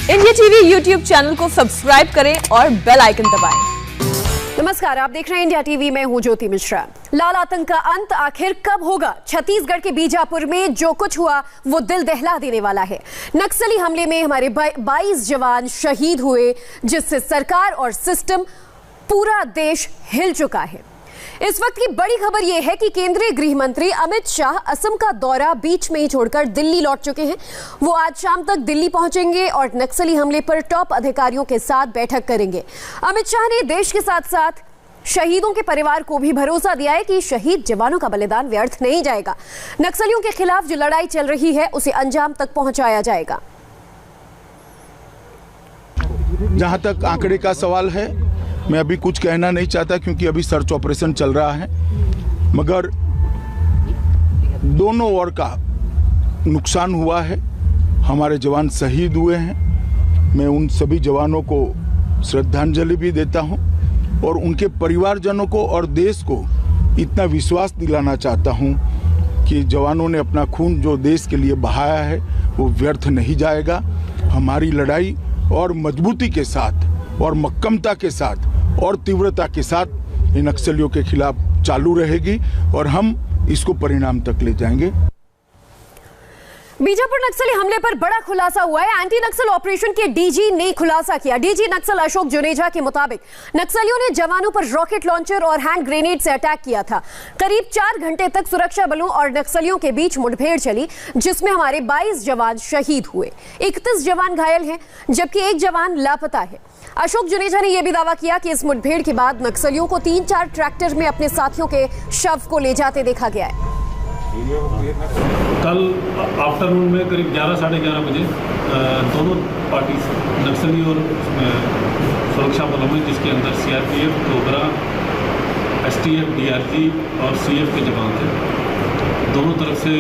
India TV YouTube channel को subscribe करें और बेल आइकन दबाएं। नमस्कार, आप देख रहे हैं इंडिया टीवी में हूं ज्योति मिश्रा। लाल आतंक का अंत आखिर कब होगा? छत्तीसगढ़ के बीजापुर में जो कुछ हुआ वो दिल दहला देने वाला है। नक्सली हमले में हमारे 22 जवान शहीद हुए, जिससे सरकार और सिस्टम पूरा देश हिल चुका है। इस वक्त की बड़ी खबर यह है कि केंद्रीय गृह मंत्री अमित शाह असम का दौरा बीच में ही छोड़कर दिल्ली लौट चुके हैं। वो आज शाम तक दिल्ली पहुंचेंगे और नक्सली हमले पर टॉप अधिकारियों के साथ बैठक करेंगे। अमित शाह ने देश के साथ साथ शहीदों के परिवार को भी भरोसा दिया है कि शहीद जवानों का बलिदान व्यर्थ नहीं जाएगा। नक्सलियों के खिलाफ जो लड़ाई चल रही है उसे अंजाम तक पहुंचाया जाएगा। जहां तक आंकड़े का सवाल है, मैं अभी कुछ कहना नहीं चाहता क्योंकि अभी सर्च ऑपरेशन चल रहा है, मगर दोनों ओर का नुकसान हुआ है। हमारे जवान शहीद हुए हैं। मैं उन सभी जवानों को श्रद्धांजलि भी देता हूं और उनके परिवारजनों को और देश को इतना विश्वास दिलाना चाहता हूं कि जवानों ने अपना खून जो देश के लिए बहाया है वो व्यर्थ नहीं जाएगा। हमारी लड़ाई और मजबूती के साथ और मक्कमता के साथ और तीव्रता के साथ इन नक्सलियों के खिलाफ चालू रहेगी और हम इसको परिणाम तक ले जाएंगे। बीजापुर नक्सली हमले पर बड़ा खुलासा हुआ है। एंटी नक्सल ऑपरेशन के डीजी ने खुलासा किया। डीजी नक्सल अशोक जुनेजा के मुताबिक नक्सलियों ने जवानों पर रॉकेट लॉन्चर और हैंड ग्रेनेड से अटैक किया था। करीब 4 घंटे तक सुरक्षा बलों और नक्सलियों के बीच मुठभेड़ चली, जिसमें हमारे 22 जवान शहीद हुए, 31 जवान घायल हैं, जबकि 1 जवान लापता है। अशोक जुनेजा ने यह भी दावा किया कि इस मुठभेड़ के बाद नक्सलियों को 3-4 ट्रैक्टर में अपने साथियों के शव को ले जाते देखा गया है। कल आफ्टरनून में करीब 11-11:30 बजे दोनों पार्टी नक्सली और सुरक्षा बलों में, जिसके अंदर सीआरपीएफ, कोबरा, एसटीएफ, डीआरजी और सीएफ के जवान थे, दोनों तरफ से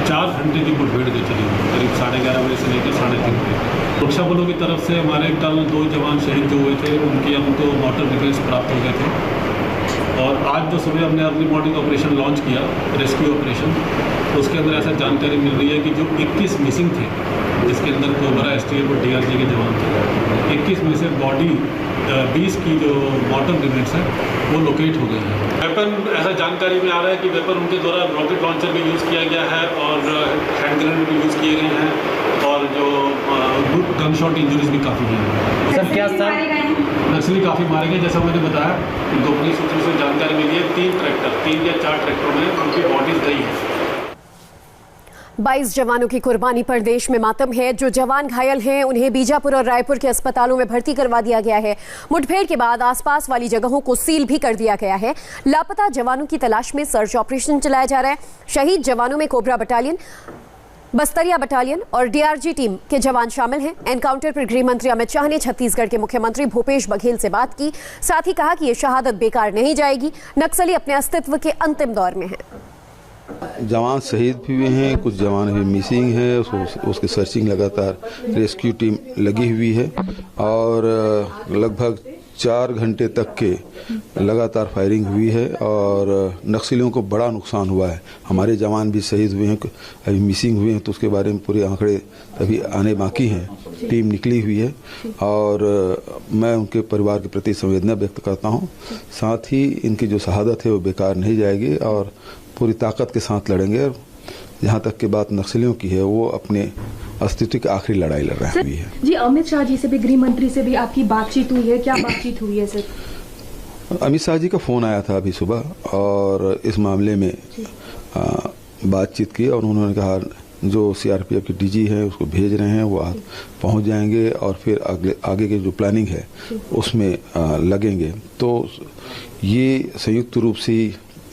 4 घंटे की मुठभेड़ जो चली, करीब 11:30 बजे से लेकर 3:30 बजे। सुरक्षा बलों की तरफ से हमारे कल 2 जवान शहीद जो हुए थे उनकी हमको मॉर्टर डिफेंस प्राप्त हो गए थे। और आज जो सुबह हमने अर्ली मॉर्निंग ऑपरेशन लॉन्च किया, रेस्क्यू ऑपरेशन, तो उसके अंदर ऐसा जानकारी मिल रही है कि जो 21 मिसिंग थे, जिसके अंदर कोबरा, एसटीएफ और डीआरजी के जवान थे, 21 में से बॉडी 20 की जो मॉर्टर ग्रेनेड्स है वो लोकेट हो गए हैं। वेपन, ऐसा जानकारी में आ रहा है कि वेपन उनके द्वारा रॉकेट लॉन्चर भी यूज़ किया गया है और हैंड ग्रेनेड भी यूज़ किए गए हैं और जो गन शॉट इंजरीज भी काफ़ी हैं। सर क्या सर नक्सली काफ़ी मारे गए, जैसा मैंने बताया, गोपनीय सूत्रों से जानकारी मिली है। 3 या 4 ट्रैक्टरों में उनकी बॉडीज गई है। 22 जवानों की कुर्बानी पर देश में मातम है। जो जवान घायल हैं उन्हें बीजापुर और रायपुर के अस्पतालों में भर्ती करवा दिया गया है। मुठभेड़ के बाद आसपास वाली जगहों को सील भी कर दिया गया है। लापता जवानों की तलाश में सर्च ऑपरेशन चलाया जा रहा है। शहीद जवानों में कोबरा बटालियन, बस्तरिया बटालियन और डीआरजी टीम के जवान शामिल हैं। एनकाउंटर पर गृह मंत्री अमित शाह ने छत्तीसगढ़ के मुख्यमंत्री भूपेश बघेल से बात की, साथ ही कहा कि यह शहादत बेकार नहीं जाएगी। नक्सली अपने अस्तित्व के अंतिम दौर में हैं। जवान शहीद भी हुए हैं, कुछ जवान भी मिसिंग है, उसकी सर्चिंग लगातार रेस्क्यू टीम लगी हुई है और लगभग 4 घंटे तक के लगातार फायरिंग हुई है और नक्सलियों को बड़ा नुकसान हुआ है। हमारे जवान भी शहीद हुए हैं, अभी मिसिंग हुए हैं, तो उसके बारे में पूरे आंकड़े अभी आने बाकी हैं। टीम निकली हुई है और मैं उनके परिवार के प्रति संवेदना व्यक्त करता हूं। साथ ही इनकी जो शहादत है वो बेकार नहीं जाएगी और पूरी ताकत के साथ लड़ेंगे। जहाँ तक की बात नक्सलियों की है, वो अपने अस्तित्व की आखिरी लड़ाई लड़ रही है। जी, अमित शाह जी से भी, गृह मंत्री से भी आपकी बातचीत हुई है? क्या बातचीत हुई है सर? अमित शाह जी का फोन आया था अभी सुबह और इस मामले में बातचीत की और उन्होंने कहा जो सीआरपीएफ के डीजी है उसको भेज रहे हैं, वो पहुंच जाएंगे और फिर आगे की जो प्लानिंग है उसमें लगेंगे। तो ये संयुक्त रूप से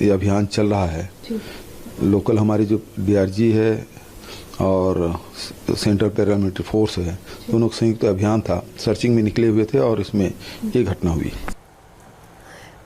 ये अभियान चल रहा है। लोकल हमारी जो डीआरजी है और सेंट्रल पैरामिलिट्री फोर्स है, दोनों का संयुक्त अभियान था। सर्चिंग में निकले हुए थे और इसमें ये घटना हुई।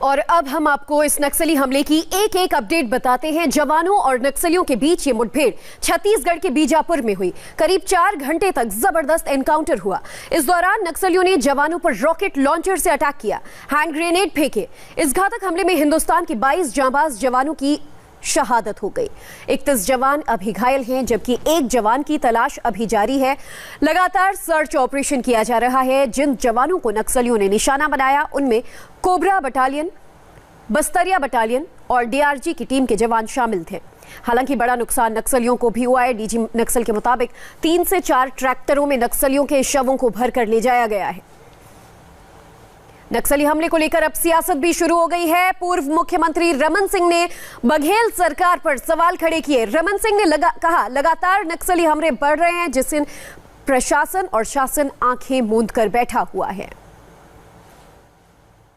और अब हम आपको इस नक्सली हमले की एक अपडेट बताते हैं। जवानों और नक्सलियों के बीच ये मुठभेड़ छत्तीसगढ़ के बीजापुर में हुई। करीब 4 घंटे तक जबरदस्त एनकाउंटर हुआ। इस दौरान नक्सलियों ने जवानों पर रॉकेट लॉन्चर से अटैक किया, हैंड ग्रेनेड फेंके। इस घातक हमले में हिंदुस्तान के 22 जांबाज जवानों की शहादत हो गई। 31 जवान अभी घायल हैं, जबकि एक जवान की तलाश अभी जारी है। लगातार सर्च ऑपरेशन किया जा रहा है। जिन जवानों को नक्सलियों ने निशाना बनाया उनमें कोबरा बटालियन, बस्तरिया बटालियन और डीआरजी की टीम के जवान शामिल थे। हालांकि बड़ा नुकसान नक्सलियों को भी हुआ है। डीजी नक्सल के मुताबिक 3 से 4 ट्रैक्टरों में नक्सलियों के शवों को भरकर ले जाया गया है। नक्सली हमले को लेकर अब सियासत भी शुरू हो गई है। पूर्व मुख्यमंत्री रमन सिंह ने बघेल सरकार पर सवाल खड़े किए। रमन सिंह ने कहा लगातार नक्सली हमले बढ़ रहे हैं, जिससे प्रशासन और शासन आंखें मूंद कर बैठा हुआ है।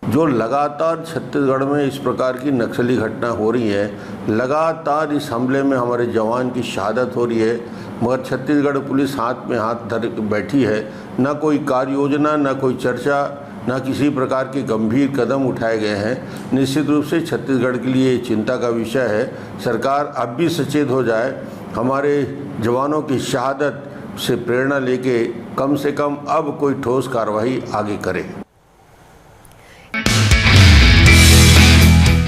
जो लगातार छत्तीसगढ़ में इस प्रकार की नक्सली घटना हो रही है, लगातार इस हमले में हमारे जवान की शहादत हो रही है, मगर छत्तीसगढ़ पुलिस हाथ में हाथ धर बैठी है। न कोई कार्य योजना, न कोई चर्चा, न किसी प्रकार के गंभीर कदम उठाए गए हैं। निश्चित रूप से छत्तीसगढ़ के लिए चिंता का विषय है। सरकार अब भी सचेत हो जाए, हमारे जवानों की शहादत से प्रेरणा लेके कम से कम अब कोई ठोस कार्रवाई आगे करे।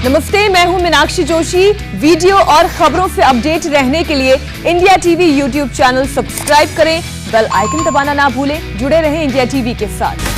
नमस्ते, मैं हूं मीनाक्षी जोशी। वीडियो और खबरों से अपडेट रहने के लिए India TV YouTube channel subscribe करें, बेल आइकन दबाना ना भूलें। जुड़े रहें इंडिया टीवी के साथ।